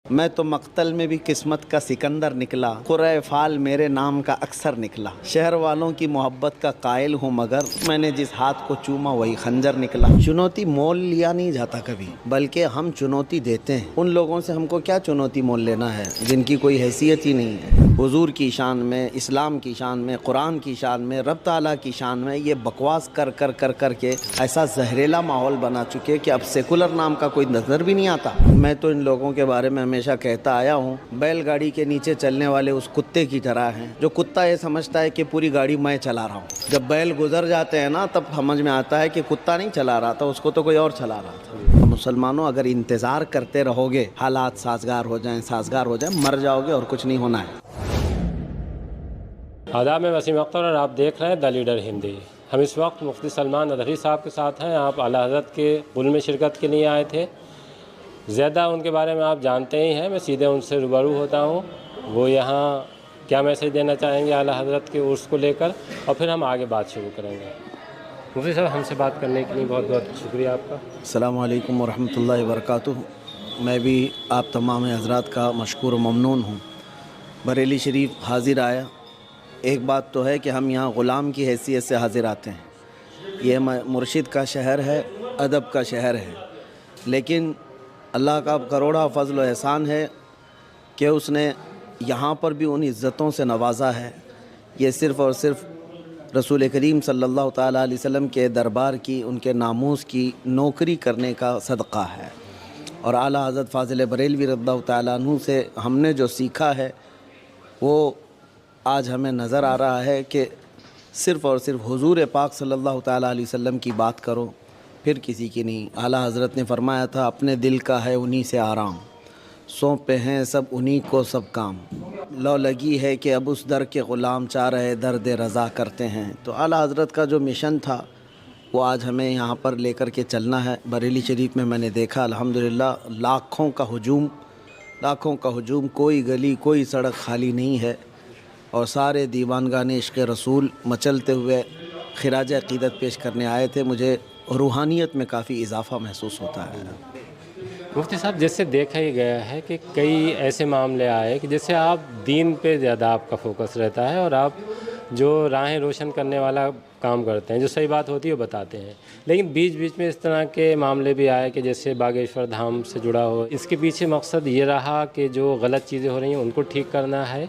میں تو مقتل میں بھی قسمت کا سکندر نکلا، قرۂ فال میرے نام کا اکثر نکلا، شہر والوں کی محبت کا قائل ہوں مگر میں نے جس ہاتھ کو چوما وہی خنجر نکلا۔ چنوتی مول لیا نہیں جاتا کبھی، بلکہ ہم چنوتی دیتے ہیں۔ ان لوگوں سے ہم کو کیا چنوتی مول لینا ہے جن کی کوئی حیثیت ہی نہیں ہے۔ حضور کی شان میں، اسلام کی شان میں، قرآن کی شان میں، رب تعالیٰ کی شان میں یہ بکواس کر کے ایسا زہریلا ماحول بنا چکے کہ اب سیکولر نام کا کوئی نظر بھی نہیں آتا۔ میں تو ان لوگوں کے بارے میں ہمیشہ کہتا آیا ہوں، بیل گاڑی کے نیچے چلنے والے اس کتے کی طرح ہیں جو کتا یہ سمجھتا ہے کہ پوری گاڑی میں چلا رہا ہوں۔ جب بیل گزر جاتے ہیں نا تب سمجھ میں آتا ہے کہ کتا نہیں چلا رہا تھا، اس کو تو کوئی اور چلا رہا تھا۔ مسلمانوں اگر انتظار کرتے رہو گے حالات سازگار ہو جائیں، مر جاؤ گے اور کچھ نہیں ہونا ہے۔ آداب، میں وسیم اختر اور آپ دیکھ رہے ہیں دی لیڈر ہندی۔ ہم اس وقت مفتی سلمان ندوی صاحب کے ساتھ ہیں۔ آپ اعلیٰ حضرت کے بل میں شرکت کے لیے آئے تھے۔ زیادہ ان کے بارے میں آپ جانتے ہی ہیں، میں سیدھے ان سے روبرو ہوتا ہوں۔ وہ یہاں کیا میسیج دینا چاہیں گے اعلیٰ حضرت کے عرس کو لے کر، اور پھر ہم آگے بات شروع کریں گے۔ مفتی صاحب، ہم سے بات کرنے کے لیے بہت بہت شکریہ آپ کا۔ السلام علیکم ورحمۃ اللہ وبرکاتہ۔ میں بھی آپ تمام حضرات کا مشکور و ممنون ہوں۔ بریلی شریف حاضر آیا۔ ایک بات تو ہے کہ ہم یہاں غلام کی حیثیت سے حاضر آتے ہیں۔ یہ مرشد کا شہر ہے، ادب کا شہر ہے، لیکن اللہ کا کروڑا فضل و احسان ہے کہ اس نے یہاں پر بھی ان عزتوں سے نوازا ہے۔ یہ صرف اور صرف رسول کریم صلی اللہ تعالیٰ علیہ وسلم کے دربار کی، ان کے ناموس کی نوکری کرنے کا صدقہ ہے۔ اور اعلیٰ حضرت فاضل بریلوی رضی اللہ تعالیٰ عنہ سے ہم نے جو سیکھا ہے وہ آج ہمیں نظر آ رہا ہے کہ صرف اور صرف حضور پاک صلی اللہ تعالیٰ علیہ وسلم کی بات کرو، پھر کسی کی نہیں۔ اعلیٰ حضرت نے فرمایا تھا، اپنے دل کا ہے انہی سے آرام، سونپے ہیں سب انہی کو سب کام، لو لگی ہے کہ اب اس در کے غلام چاہ رہے درد رضا کرتے ہیں۔ تو اعلیٰ حضرت کا جو مشن تھا وہ آج ہمیں یہاں پر لے کر کے چلنا ہے۔ بریلی شریف میں میں نے دیکھا الحمدللہ لاکھوں کا ہجوم، کوئی گلی کوئی سڑک خالی نہیں ہے، اور سارے دیوانگان عشق رسول مچلتے ہوئے خراج عقیدت پیش کرنے آئے تھے۔ مجھے روحانیت میں کافی اضافہ محسوس ہوتا ہے۔ مفتی صاحب، جیسے دیکھا ہی گیا ہے کہ کئی ایسے معاملے آئے کہ جیسے آپ دین پہ زیادہ آپ کا فوکس رہتا ہے، اور آپ جو راہیں روشن کرنے والا کام کرتے ہیں، جو صحیح بات ہوتی ہے وہ بتاتے ہیں، لیکن بیچ میں اس طرح کے معاملے بھی آئے کہ جیسے باگیشور دھام سے جڑا ہو، اس کے پیچھے مقصد یہ رہا کہ جو غلط چیزیں ہو رہی ہیں ان کو ٹھیک کرنا ہے،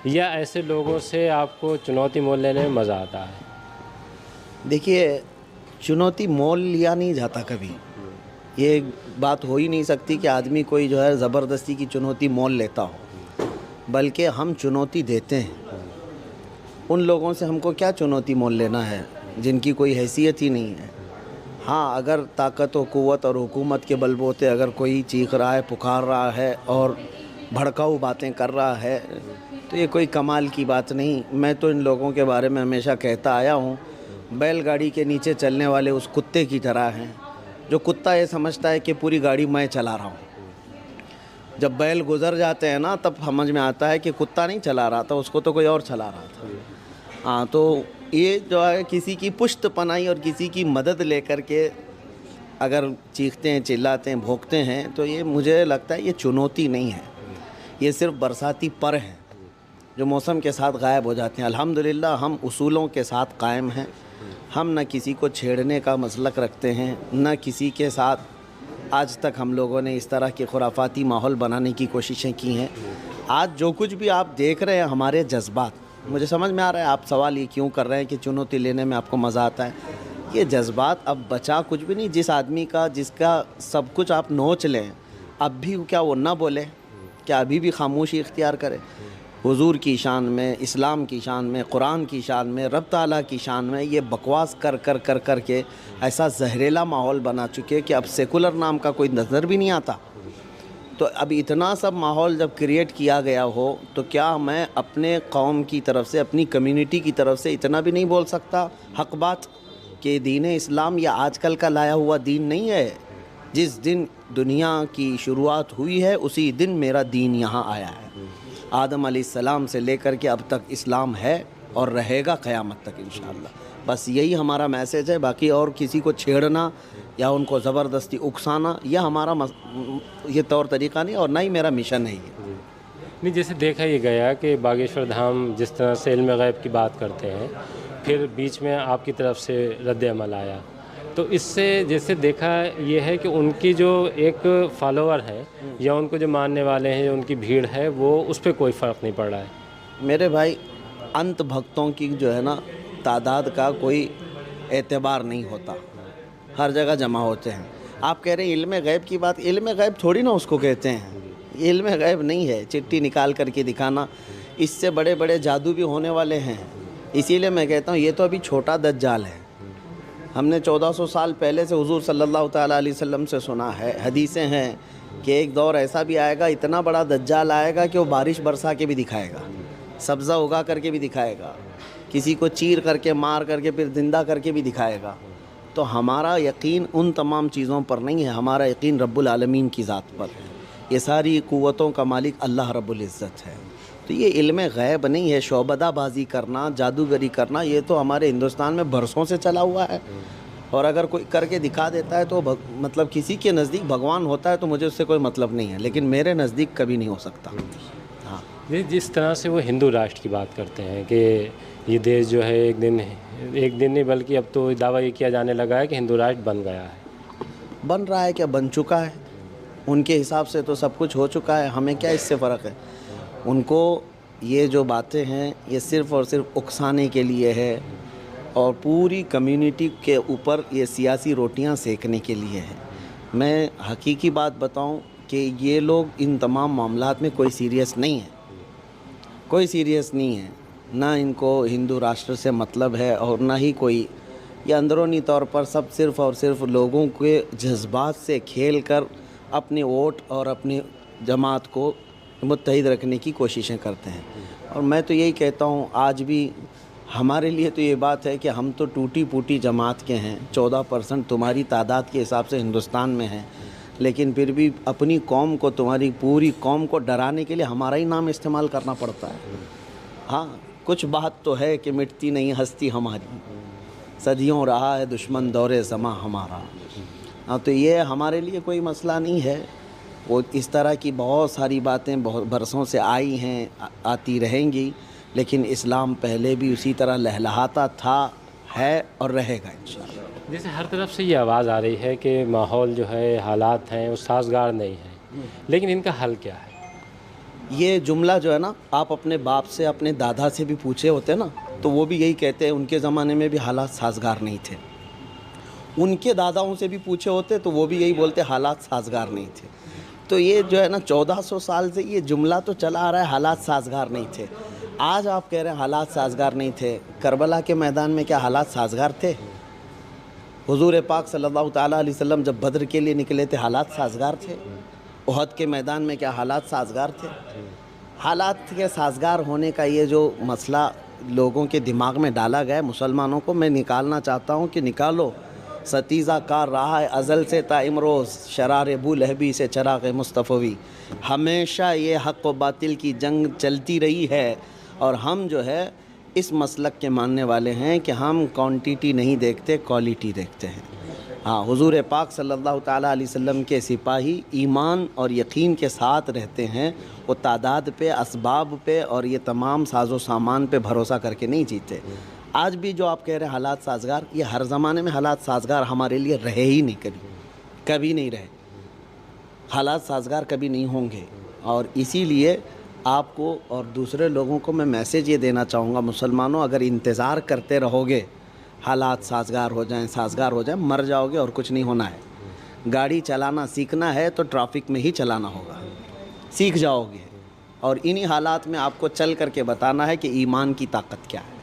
یا ایسے لوگوں سے آپ کو چنوتی مول لینے میں مزہ آتا ہے؟ دیکھیے، چنوتی مول لیا نہیں جاتا کبھی۔ یہ بات ہو ہی نہیں سکتی کہ آدمی کوئی جو ہے زبردستی کی چنوتی مول لیتا ہو، بلکہ ہم چنوتی دیتے ہیں۔ ان لوگوں سے ہم کو کیا چنوتی مول لینا ہے جن کی کوئی حیثیت ہی نہیں ہے۔ ہاں، اگر طاقت و قوت اور حکومت کے بل بوتے اگر کوئی چیخ رہا ہے، پکار رہا ہے اور بھڑکاؤ باتیں کر رہا ہے تو یہ کوئی کمال کی بات نہیں۔ میں تو ان لوگوں کے بارے میں ہمیشہ کہتا آیا ہوں، بیل گاڑی کے نیچے چلنے والے اس کتے کی طرح ہیں جو کتا یہ سمجھتا ہے کہ پوری گاڑی میں چلا رہا ہوں۔ جب بیل گزر جاتے ہیں نا تب سمجھ میں آتا ہے کہ کتا نہیں چلا رہا تھا، اس کو تو کوئی اور چلا رہا تھا۔ ہاں، تو یہ جو ہے کسی کی پشت پناہی اور کسی کی مدد لے کر کے اگر چیختے ہیں، چلاتے ہیں، بھونکتے ہیں تو یہ مجھے لگتا ہے یہ چنوتی نہیں ہے، یہ صرف برساتی پر ہیں جو موسم کے ساتھ غائب ہو جاتے ہیں۔ الحمدللہ ہم اصولوں کے ساتھ قائم ہیں، ہم نہ کسی کو چھیڑنے کا مسلک رکھتے ہیں، نہ کسی کے ساتھ آج تک ہم لوگوں نے اس طرح کے خرافاتی ماحول بنانے کی کوششیں کی ہیں۔ آج جو کچھ بھی آپ دیکھ رہے ہیں ہمارے جذبات، مجھے سمجھ میں آ رہا ہے آپ سوال یہ کیوں کر رہے ہیں کہ چنوتی لینے میں آپ کو مزہ آتا ہے۔ یہ جذبات اب بچا کچھ بھی نہیں۔ جس آدمی کا جس کا سب کچھ آپ نوچ لیں، اب بھی کیا وہ نہ بولے؟ کیا ابھی بھی خاموشی اختیار کرے؟ حضور کی شان میں، اسلام کی شان میں، قرآن کی شان میں، رب تعالیٰ کی شان میں یہ بکواس کر کے ایسا زہریلا ماحول بنا چکے کہ اب سیکولر نام کا کوئی نظر بھی نہیں آتا۔ تو اب اتنا سب ماحول جب کریٹ کیا گیا ہو تو کیا میں اپنے قوم کی طرف سے، اپنی کمیونٹی کی طرف سے اتنا بھی نہیں بول سکتا حق بات کہ دین اسلام یہ آج کل کا لایا ہوا دین نہیں ہے؟ جس دن دنیا کی شروعات ہوئی ہے اسی دن میرا دین یہاں آیا ہے۔ آدم علیہ السلام سے لے کر کے اب تک اسلام ہے اور رہے گا قیامت تک انشاءاللہ۔ بس یہی ہمارا میسیج ہے. باقی اور کسی کو چھیڑنا یا ان کو زبردستی اکسانا یہ ہمارا یہ طور طریقہ نہیں اور نہ ہی میرا مشن ہے یہ. نہیں، جیسے دیکھا یہ گیا کہ باگیشور دھام جس طرح سے علم غیب کی بات کرتے ہیں، پھر بیچ میں آپ کی طرف سے رد عمل آیا، تو اس سے جیسے دیکھا یہ ہے کہ ان کی جو ایک فالوور ہے یا ان کو جو ماننے والے ہیں، ان کی بھیڑ ہے، وہ اس پہ کوئی فرق نہیں پڑ رہا ہے. میرے بھائی انت بھکتوں کی جو ہے نا تعداد کا کوئی اعتبار نہیں ہوتا، ہر جگہ جمع ہوتے ہیں. آپ کہہ رہے ہیں علم غیب کی بات، علم غیب تھوڑی نا اس کو کہتے ہیں. یہ علم غیب نہیں ہے چٹھی نکال کر کے دکھانا، اس سے بڑے بڑے جادو بھی ہونے والے ہیں. اسی لیے میں کہتا ہوں یہ تو ابھی چھوٹا دجال ہے. ہم نے 1400 سال پہلے سے حضور صلی اللہ تعالیٰ علیہ وسلم سے سنا ہے، حدیثیں ہیں کہ ایک دور ایسا بھی آئے گا، اتنا بڑا دجال آئے گا کہ وہ بارش برسا کے بھی دکھائے گا، سبزہ اگا کر کے بھی دکھائے گا، کسی کو چیر کر کے مار کر کے پھر زندہ کر کے بھی دکھائے گا. تو ہمارا یقین ان تمام چیزوں پر نہیں ہے، ہمارا یقین رب العالمین کی ذات پر ہے. یہ ساری قوتوں کا مالک اللہ رب العزت ہے. تو یہ علم غیب نہیں ہے. شعبدہ بازی کرنا، جادوگری کرنا، یہ تو ہمارے ہندوستان میں برسوں سے چلا ہوا ہے. اور اگر کوئی کر کے دکھا دیتا ہے تو مطلب کسی کے نزدیک بھگوان ہوتا ہے تو مجھے اس سے کوئی مطلب نہیں ہے، لیکن میرے نزدیک کبھی نہیں ہو سکتا. ہاں، جس طرح سے وہ ہندو راشٹر کی بات کرتے ہیں کہ یہ دیش جو ہے ایک دن نہیں بلکہ اب تو دعویٰ یہ کیا جانے لگا ہے کہ ہندو راشٹر بن گیا ہے. بن رہا ہے کیا؟ بن چکا ہے. ان کے حساب سے تو سب کچھ ہو چکا ہے، ہمیں کیا اس سے فرق ہے؟ ان کو یہ جو باتیں ہیں یہ صرف اور صرف اکسانے کے لیے ہے اور پوری کمیونٹی کے اوپر یہ سیاسی روٹیاں سیکنے کے لیے ہے. میں حقیقی بات بتاؤں کہ یہ لوگ ان تمام معاملات میں کوئی سیریس نہیں ہے، کوئی سیریس نہیں ہے. نہ ان کو ہندو راشٹر سے مطلب ہے اور نہ ہی کوئی، یہ اندرونی طور پر سب صرف اور صرف لوگوں کے جذبات سے کھیل کر اپنے ووٹ اور اپنی جماعت کو متحد رکھنے کی کوششیں کرتے ہیں. اور میں تو یہی کہتا ہوں آج بھی ہمارے لیے تو یہ بات ہے کہ ہم تو ٹوٹی پوٹی جماعت کے ہیں. 14% تمہاری تعداد کے حساب سے ہندوستان میں ہیں، لیکن پھر بھی اپنی قوم کو، تمہاری پوری قوم کو ڈرانے کے لیے ہمارا ہی نام استعمال کرنا پڑتا ہے. ہاں، کچھ بات تو ہے کہ مٹتی نہیں ہستی ہماری، صدیوں رہا ہے دشمن دور زماں ہمارا. ہاں، تو یہ ہمارے لیے کوئی مسئلہ نہیں ہے. وہ اس طرح کی بہت ساری باتیں بہت برسوں سے آئی ہیں، آتی رہیں گی، لیکن اسلام پہلے بھی اسی طرح لہلہاتا تھا، ہے اور رہے گا انشاءاللہ. جیسے ہر طرف سے یہ آواز آ رہی ہے کہ ماحول جو ہے، حالات ہیں وہ سازگار نہیں ہیں، لیکن ان کا حل کیا ہے؟ یہ جملہ جو ہے نا، آپ اپنے باپ سے، اپنے دادا سے بھی پوچھے ہوتے نا تو وہ بھی یہی کہتے ہیں ان کے زمانے میں بھی حالات سازگار نہیں تھے. ان کے داداؤں سے بھی پوچھے ہوتے تو وہ بھی یہی بولتے حالات سازگار نہیں تھے. تو یہ جو ہے نا 1400 سال سے یہ جملہ تو چلا آ رہا ہے حالات سازگار نہیں تھے. آج آپ کہہ رہے ہیں حالات سازگار نہیں تھے. کربلا کے میدان میں کیا حالات سازگار تھے؟ حضور پاک صلی اللہ تعالیٰ علیہ وسلم جب بدر کے لیے نکلے تھے حالات سازگار تھے؟ احد کے میدان میں کیا حالات سازگار تھے؟ حالات کے سازگار ہونے کا یہ جو مسئلہ لوگوں کے دماغ میں ڈالا گیا ہے، مسلمانوں کو میں نکالنا چاہتا ہوں کہ نکالو. ستیزہ کار رہا ہے ازل سے تا امروز، شرار ابو لہبی سے چراغ مصطفی. ہمیشہ یہ حق و باطل کی جنگ چلتی رہی ہے اور ہم جو ہے اس مسلک کے ماننے والے ہیں کہ ہم کوانٹیٹی نہیں دیکھتے، کوالٹی دیکھتے ہیں. ہاں، حضور پاک صلی اللہ تعالیٰ علیہ وسلم کے سپاہی ایمان اور یقین کے ساتھ رہتے ہیں. وہ تعداد پہ، اسباب پہ اور یہ تمام ساز و سامان پہ بھروسہ کر کے نہیں جیتے. آج بھی جو آپ کہہ رہے ہیں حالات سازگار، یہ ہر زمانے میں حالات سازگار ہمارے لیے رہے ہی نہیں، کبھی نہیں رہے. حالات سازگار کبھی نہیں ہوں گے. اور اسی لیے آپ کو اور دوسرے لوگوں کو میں میسیج یہ دینا چاہوں گا، مسلمانوں اگر انتظار کرتے رہو گے حالات سازگار ہو جائیں، سازگار ہو جائیں، مر جاؤ گے اور کچھ نہیں ہونا ہے. گاڑی چلانا سیکھنا ہے تو ٹریفک میں ہی چلانا ہوگا، سیکھ جاؤ گے. اور انہی حالات میں آپ کو چل کر کے بتانا ہے کہ ایمان کی طاقت کیا ہے.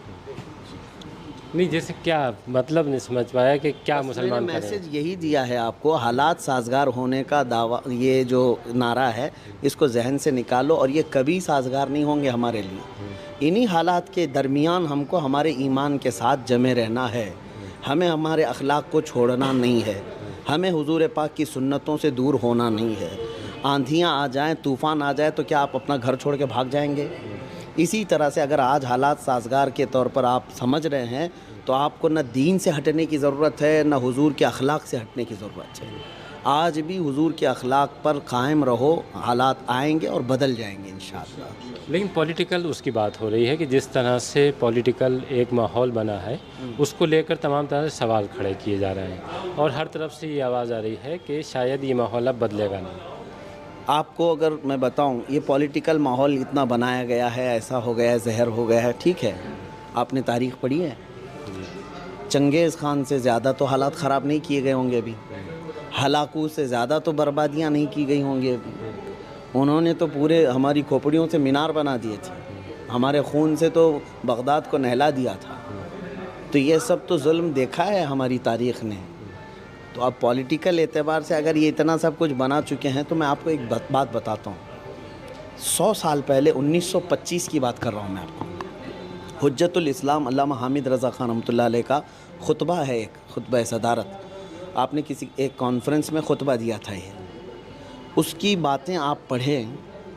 نہیں، جیسے کیا مطلب نہیں سمجھ پایا کہ کیا مسلمان میں نے کریں؟ میسیج یہی دیا ہے آپ کو، حالات سازگار ہونے کا دعویٰ، یہ جو نعرہ ہے اس کو ذہن سے نکالو اور یہ کبھی سازگار نہیں ہوں گے ہمارے لیے. انہی حالات کے درمیان ہم کو ہمارے ایمان کے ساتھ جمے رہنا ہے. ہمیں ہمارے اخلاق کو چھوڑنا نہیں ہے، ہمیں حضور پاک کی سنتوں سے دور ہونا نہیں ہے. آندھیاں آ جائیں، طوفان آ جائے تو کیا آپ اپنا گھر چھوڑ کے بھاگ جائیں گے؟ اسی طرح سے اگر آج حالات سازگار کے طور پر آپ سمجھ رہے ہیں تو آپ کو نہ دین سے ہٹنے کی ضرورت ہے نہ حضور کے اخلاق سے ہٹنے کی ضرورت ہے. آج بھی حضور کے اخلاق پر قائم رہو, حالات آئیں گے اور بدل جائیں گے انشاءاللہ. لیکن پولیٹیکل اس کی بات ہو رہی ہے کہ جس طرح سے پولیٹیکل ایک ماحول بنا ہے اس کو لے کر تمام طرح سے سوال کھڑے کیے جا رہے ہیں اور ہر طرف سے یہ آواز آ رہی ہے کہ شاید یہ ماحول اب بدلے گا نہیں. آپ کو اگر میں بتاؤں یہ پولیٹیکل ماحول اتنا بنایا گیا ہے, ایسا ہو گیا ہے, زہر ہو گیا ہے, ٹھیک ہے, آپ نے تاریخ پڑھی ہے, چنگیز خان سے زیادہ تو حالات خراب نہیں کیے گئے ہوں گے ابھی, ہلاکو سے زیادہ تو بربادیاں نہیں کی گئی ہوں گی ابھی. انہوں نے تو پورے ہماری کھوپڑیوں سے مینار بنا دیے تھے, ہمارے خون سے تو بغداد کو نہلا دیا تھا. تو یہ سب تو ظلم دیکھا ہے ہماری تاریخ نے. تو اب پولیٹیکل اعتبار سے اگر یہ اتنا سب کچھ بنا چکے ہیں تو میں آپ کو ایک بات بتاتا ہوں. 100 سال پہلے 1925 کی بات کر رہا ہوں میں آپ کو. حجت الاسلام علامہ حامد رضا خان رحمۃ اللہ علیہ کا خطبہ ہے, ایک خطبہ صدارت. آپ نے کسی ایک کانفرنس میں خطبہ دیا تھا. یہ اس کی باتیں آپ پڑھیں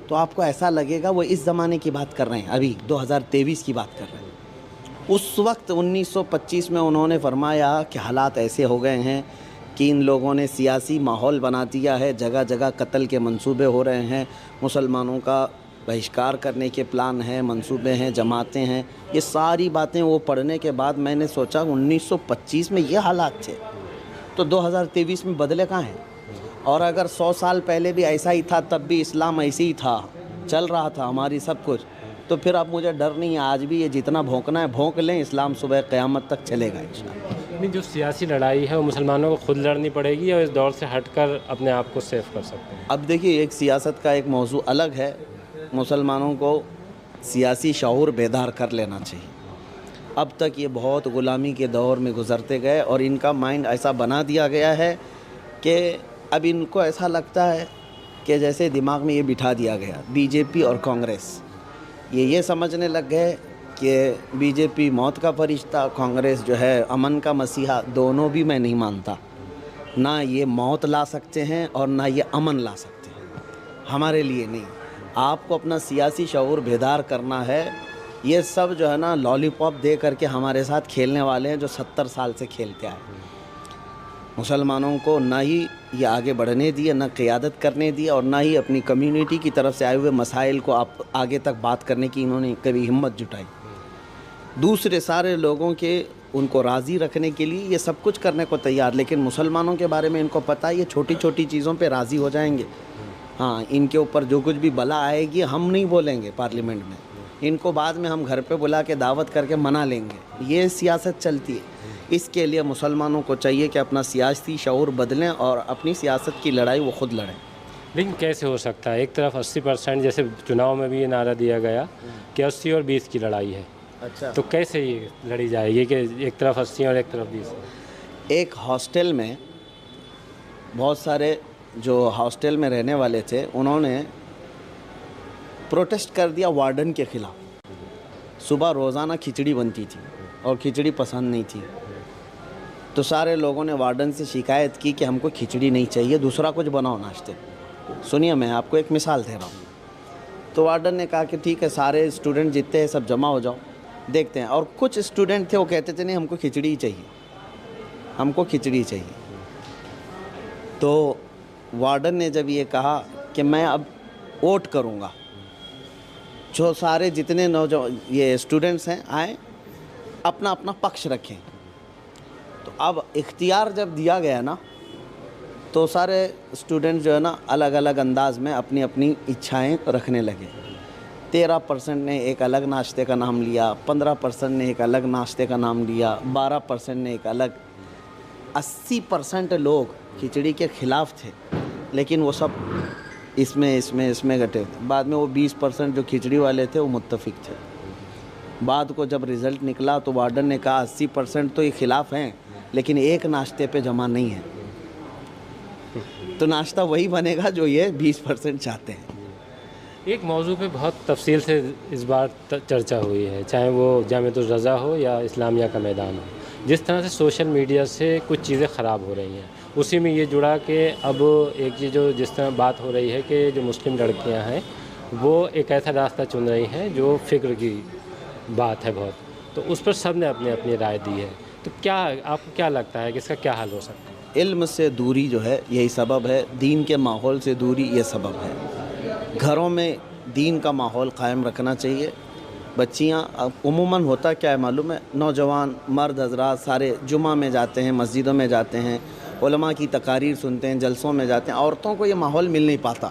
تو آپ کو ایسا لگے گا وہ اس زمانے کی بات کر رہے ہیں, ابھی 2023 کی بات کر رہے ہیں. اس وقت 1925 میں انہوں نے فرمایا کہ حالات ایسے ہو گئے ہیں کہ ان لوگوں نے سیاسی ماحول بنا دیا ہے, جگہ جگہ قتل کے منصوبے ہو رہے ہیں, مسلمانوں کا بہشکار کرنے کے پلان ہیں, منصوبے ہیں, جماعتیں ہیں. یہ ساری باتیں وہ پڑھنے کے بعد میں نے سوچا 1925 میں یہ حالات تھے تو 2023 میں بدلے کہاں ہیں؟ اور اگر 100 سال پہلے بھی ایسا ہی تھا تب بھی اسلام ایسے ہی تھا, چل رہا تھا ہماری سب کچھ, تو پھر اب مجھے ڈر نہیں ہے. آج بھی یہ جتنا بھونکنا ہے بھونک لیں, اسلام صبح قیامت تک چلے گا انشاءاللہ. نہیں, جو سیاسی لڑائی ہے وہ مسلمانوں کو خود لڑنی پڑے گی اور اس دور سے ہٹ کر اپنے آپ کو سیف کر سکتے ہیں. اب دیکھیے ایک سیاست کا ایک موضوع الگ ہے, مسلمانوں کو سیاسی شعور بیدار کر لینا چاہیے. اب تک یہ بہت غلامی کے دور میں گزرتے گئے اور ان کا مائنڈ ایسا بنا دیا گیا ہے کہ اب ان کو ایسا لگتا ہے کہ جیسے دماغ میں یہ بٹھا دیا گیا بی جے پی اور کانگریس, یہ سمجھنے لگ گئے کہ بی جے پی موت کا فرشتہ, کانگریس جو ہے امن کا مسیحا. دونوں بھی میں نہیں مانتا, نہ یہ موت لا سکتے ہیں اور نہ یہ امن لا سکتے ہیں, ہمارے لیے نہیں. آپ کو اپنا سیاسی شعور بیدار کرنا ہے. یہ سب جو ہے نا لالی پاپ دے کر کے ہمارے ساتھ کھیلنے والے ہیں جو 70 سال سے کھیلتے آئے. مسلمانوں کو نہ ہی یہ آگے بڑھنے دیا, نہ قیادت کرنے دیا, اور نہ ہی اپنی کمیونٹی کی طرف سے آئے ہوئے مسائل کو آپ آگے تک بات کرنے کی انہوں نے کبھی ہمت جٹائی. دوسرے سارے لوگوں کے ان کو راضی رکھنے کے لیے یہ سب کچھ کرنے کو تیار, لیکن مسلمانوں کے بارے میں ان کو پتہ ہے یہ چھوٹی چھوٹی چیزوں پہ راضی ہو جائیں گے. ہاں, ان کے اوپر جو کچھ بھی بلا آئے گی ہم نہیں بولیں گے پارلیمنٹ میں, ان کو بعد میں ہم گھر پہ بلا کے دعوت کر کے منا لیں گے. یہ سیاست چلتی ہے. اس کے لیے مسلمانوں کو چاہیے کہ اپنا سیاسی شعور بدلیں اور اپنی سیاست کی لڑائی وہ خود لڑیں. لیکن کیسے ہو سکتا ہے؟ ایک طرف 80% جیسے چناؤ میں بھی یہ نعرہ دیا گیا کہ 80 اور 20 کی لڑائی ہے. اچھا, تو کیسے یہ لڑی جائے گی کہ ایک طرف 80 اور ایک طرف 20؟ ایک ہاسٹل میں بہت سارے جو ہاسٹل میں رہنے والے تھے انہوں نے پروٹیسٹ کر دیا وارڈن کے خلاف. صبح روزانہ کھچڑی بنتی تھی اور کھچڑی پسند نہیں تھی, تو سارے لوگوں نے وارڈن سے شکایت کی کہ ہم کو کھچڑی نہیں چاہیے, دوسرا کچھ بناؤ ناشتے. سنیے میں آپ کو ایک مثال دے رہا ہوں. تو وارڈن نے کہا کہ ٹھیک ہے سارے اسٹوڈنٹ جتنے ہیں سب جمع ہو جاؤ, دیکھتے ہیں. اور کچھ اسٹوڈنٹ تھے وہ کہتے تھے نہیں ہم کو کھچڑی ہی چاہیے, ہم کو کھچڑی چاہیے. تو وارڈن نے جب یہ کہا کہ میں اب ووٹ کروں گا, جو سارے جتنے نوجوان یہ اسٹوڈنٹس ہیں آئیں اپنا اپنا پکش رکھیں. تو اب اختیار جب دیا گیا نا تو سارے اسٹوڈنٹ جو ہے نا الگ الگ انداز میں اپنی اپنی اچھائیں رکھنے لگے. 13% نے ایک الگ ناشتے کا نام لیا, 15% نے ایک الگ ناشتے کا نام لیا, 12% نے ایک الگ. 80% لوگ کھچڑی کے خلاف تھے لیکن وہ سب اس میں گٹے تھے. بعد میں وہ 20% جو کھچڑی والے تھے وہ متفق تھے. بعد کو جب رزلٹ نکلا تو وارڈن نے کہا 80% تو یہ خلاف ہیں لیکن ایک ناشتے پہ جمع نہیں ہے, تو ناشتہ وہی بنے گا جو یہ 20% چاہتے ہیں. ایک موضوع پہ بہت تفصیل سے اس بار چرچا ہوئی ہے, چاہے وہ جامعۃ الرضا ہو یا اسلامیہ کا میدان ہو. جس طرح سے سوشل میڈیا سے کچھ چیزیں خراب ہو رہی ہیں, اسی میں یہ جڑا کہ اب ایک چیز جو جس طرح بات ہو رہی ہے کہ جو مسلم لڑکیاں ہیں وہ ایک ایسا راستہ چن رہی ہیں جو فکر کی بات ہے بہت، تو اس پر سب نے اپنی اپنی رائے دی ہے، تو کیا آپ کو کیا لگتا ہے کہ اس کا کیا حل ہو سکتا ہے؟ علم سے دوری جو ہے یہی سبب ہے، دین کے ماحول سے دوری یہ سبب ہے۔ گھروں میں دین کا ماحول قائم رکھنا چاہیے۔ بچیاں عموماً ہوتا کیا ہے معلوم ہے، نوجوان مرد حضرات سارے جمعہ میں جاتے ہیں، مسجدوں میں جاتے ہیں، علماء کی تقاریر سنتے ہیں، جلسوں میں جاتے ہیں، عورتوں کو یہ ماحول مل نہیں پاتا۔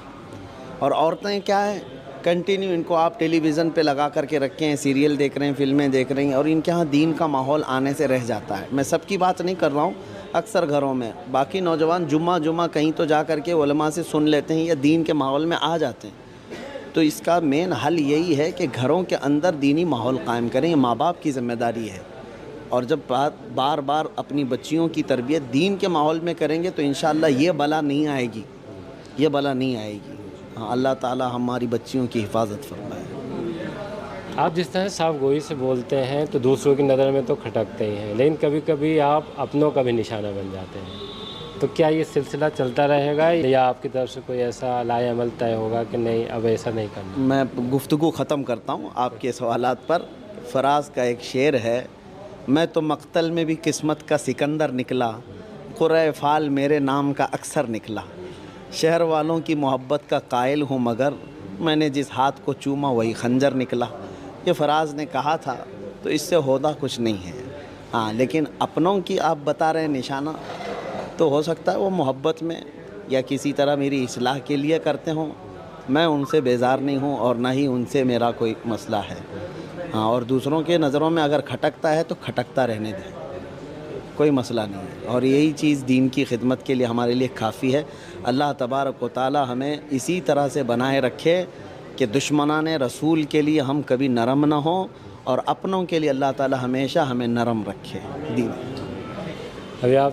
اور عورتیں کیا ہے، کنٹینیو ان کو آپ ٹیلی ویژن پہ لگا کر کے رکھے ہیں، سیریل دیکھ رہے ہیں، فلمیں دیکھ رہی ہیں، اور ان کے ہاں دین کا ماحول آنے سے رہ جاتا ہے۔ میں سب کی بات نہیں کر رہا ہوں، اکثر گھروں میں باقی نوجوان جمعہ کہیں تو جا کر کے علماء سے سن لیتے ہیں یا دین کے ماحول میں آ جاتے ہیں۔ تو اس کا مین حل یہی ہے کہ گھروں کے اندر دینی ماحول قائم کریں، یہ ماں باپ کی ذمہ داری ہے۔ اور جب بار بار اپنی بچیوں کی تربیت دین کے ماحول میں کریں گے تو انشاءاللہ یہ بلا نہیں آئے گی، یہ بلا نہیں آئے گی۔ ہاں، اللہ تعالی ہماری بچیوں کی حفاظت فرمائے۔ آپ جس طرح صاف گوئی سے بولتے ہیں تو دوسروں کی نظر میں تو کھٹکتے ہی ہیں، لیکن کبھی کبھی آپ اپنوں کا بھی نشانہ بن جاتے ہیں، تو کیا یہ سلسلہ چلتا رہے گا یا آپ کی طرف سے کوئی ایسا لائحہ عمل طے ہوگا کہ نہیں اب ایسا نہیں کرنا؟ میں گفتگو ختم کرتا ہوں آپ کے سوالات پر۔ فراز کا ایک شعر ہے، میں تو مقتل میں بھی قسمت کا سکندر نکلا، قرۂ فال میرے نام کا اکثر نکلا، شہر والوں کی محبت کا قائل ہوں مگر میں نے جس ہاتھ کو چوما وہی خنجر نکلا۔ یہ فراز نے کہا تھا، تو اس سے ہوتا کچھ نہیں ہے۔ ہاں، لیکن اپنوں کی آپ بتا رہے ہیں نشانہ، تو ہو سکتا ہے وہ محبت میں یا کسی طرح میری اصلاح کے لیے کرتے ہوں، میں ان سے بیزار نہیں ہوں اور نہ ہی ان سے میرا کوئی مسئلہ ہے۔ ہاں، اور دوسروں کے نظروں میں اگر کھٹکتا ہے تو کھٹکتا رہنے دیں، کوئی مسئلہ نہیں ہے، اور یہی چیز دین کی خدمت کے لیے ہمارے لیے کافی ہے۔ اللہ تبارک و تعالی ہمیں اسی طرح سے بنائے رکھے کہ دشمنان رسول کے لیے ہم کبھی نرم نہ ہوں، اور اپنوں کے لیے اللہ تعالی ہمیشہ ہمیں نرم رکھے۔ دین ابھی آپ